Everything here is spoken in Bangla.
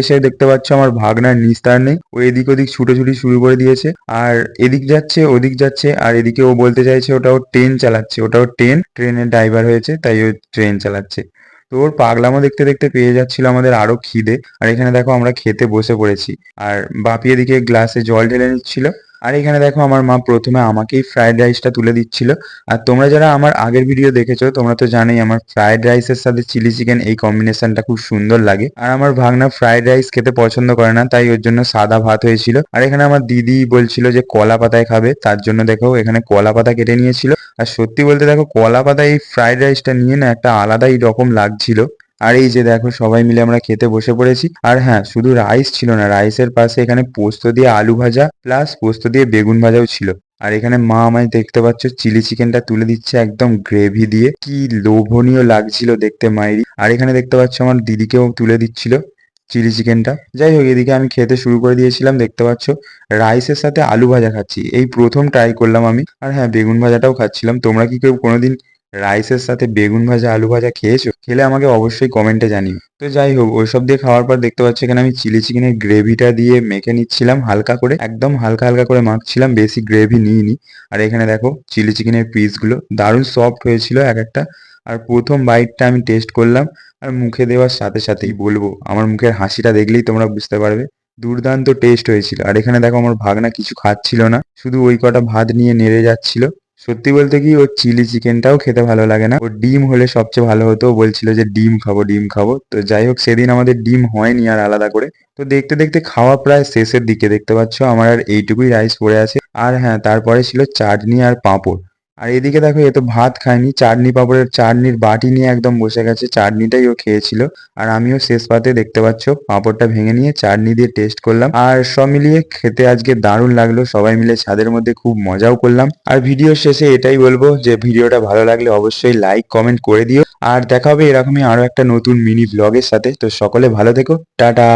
এসে দেখতে পাচ্ছ আমার ভাগনার নিস্তার নেই, ও এদিক ওদিক ছুটোছুটি শুরু করে দিয়েছে। আর এদিক যাচ্ছে ওদিক যাচ্ছে, আর এদিকে ও বলতে চাইছে ওটা ও ট্রেন চালাচ্ছে, ওটা ও ট্রেনের ড্রাইভার হয়েছে তাই ও ট্রেন চালাচ্ছে। তো ওর পাগলামো দেখতে দেখতে পেয়ে যাচ্ছিল আমাদের আরো খিদে। আর এখানে দেখো আমরা খেতে বসে পড়েছি, আর বাপি এদিকে গ্লাসে জল ঢেলে নিচ্ছিল। আর এখানে দেখো আমার মা প্রথমে আমাকেই ফ্রাইড রাইসটা তুলে দিচ্ছিল। আর তোমরা যারা আমার আগের ভিডিও দেখেছো তোমরা তো জানোই আমার ফ্রাইড রাইসের সাথে চিলি চিকেন এই কম্বিনেশনটা খুব সুন্দর লাগে। আর আমার ভাগনা ফ্রাইড রাইস খেতে পছন্দ করে না, তাই ওর জন্য সাদা ভাত হয়েছিল। আর এখানে আমার দিদি বলছিল যে কলা পাতায় খাবে, তার জন্য দেখো এখানে কলা পাতা কেটে নিয়েছিল। আর সত্যি বলতে দেখো কলা পাতা এই ফ্রাইড রাইসটা নিয়ে না একটা আলাদাই রকম লাগছিল। আর এই যে দেখো সবাই মিলে আমরা খেতে বসে পড়েছি। আর হ্যাঁ, শুধু রাইস ছিল না, রাইসের পাশে এখানে পোস্ত দিয়ে আলু ভাজা প্লাস পোস্ত দিয়ে বেগুন ভাজাও ছিল। আর এখানে মা আমায় দেখতে পাচ্ছ চিলি চিকেনটা তুলে দিচ্ছে একদম গ্রেভি দিয়ে, কি লোভনীয় লাগছিল দেখতে মাইরি। আর এখানে দেখতে পাচ্ছ আমার দিদিকেও তুলে দিচ্ছিল চিলি চিকেনটা। যাই হোক, এদিকে আমি খেতে শুরু করে দিয়েছিলাম, দেখতে পাচ্ছ রাইসের সাথে আলু ভাজা খাচ্ছি, এই প্রথম ট্রাই করলাম আমি। আর হ্যাঁ, বেগুন ভাজাটাও খাচ্ছিলাম। তোমরা কি কেউ কোনোদিন রাইসের সাথে বেগুন ভাজা আলু ভাজা খেয়েছো? খেলে আমাকে অবশ্যই কমেন্টে জানিও। তো যাই হোক, ওইসব দিয়ে খাওয়ার পর দেখতে পাচ্ছ এখানে আমি চিলি চিকেনের গ্রেভিটা দিয়ে মেখে নিচ্ছিলাম হালকা করে, একদম হালকা হালকা করে মাখছিলাম, বেশি গ্রেভি নিইনি। আর এখানে দেখো চিলি চিকেনের পিসগুলো দারুণ সফট হয়েছিল এক একটা। আর প্রথম বাইটটা আমি টেস্ট করলাম, আর মুখে দেওয়ার সাথে সাথেই বলবো আমার মুখের হাসিটা দেখলেই তোমরা বুঝতে পারবে দুর্দান্ত টেস্ট হয়েছিল। আর এখানে দেখো আমার ভাগনা কিছু খাচ্ছিল না, শুধু ওই কটা ভাত নিয়ে নেড়ে যাচ্ছিল। সত্যি বলতে কি ওর চিলি চিকেনটাও খেতে ভালো লাগে না, ওর ডিম হলে সবচেয়ে ভালো হতো। ও বলছিল যে ডিম খাবো ডিম খাবো। তো যাই হোক, সেদিন আমাদের ডিম হয়নি আর আলাদা করে। তো দেখতে দেখতে খাওয়া প্রায় শেষের দিকে, দেখতে পাচ্ছ আমার আর এইটুকুই রাইস পড়ে আছে। আর হ্যাঁ, তারপরে ছিল চাটনি আর পাঁপড়। আর এদিকে দেখো এ তো ভাত খায়নি, চাটনি পাঁপড়ের চাটনির বাটি নিয়ে একদম বসে গেছে, চাটনিটাই ও খেয়েছিল। আর আমিও শেষ পাতে দেখতে পাচ্ছ পাঁপড়টা ভেঙে নিয়ে চাটনি দিয়ে টেস্ট করলাম। আর সব মিলিয়ে খেতে আজকে দারুণ লাগলো, সবাই মিলে ছাদের মধ্যে খুব মজাও করলাম। আর ভিডিওর শেষে এটাই বলবো যে ভিডিওটা ভালো লাগলে অবশ্যই লাইক কমেন্ট করে দিও। আর দেখা হবে এরকমই আরো একটা নতুন মিনি ব্লগের সাথে। তো সকলে ভালো থেকো, টাটা।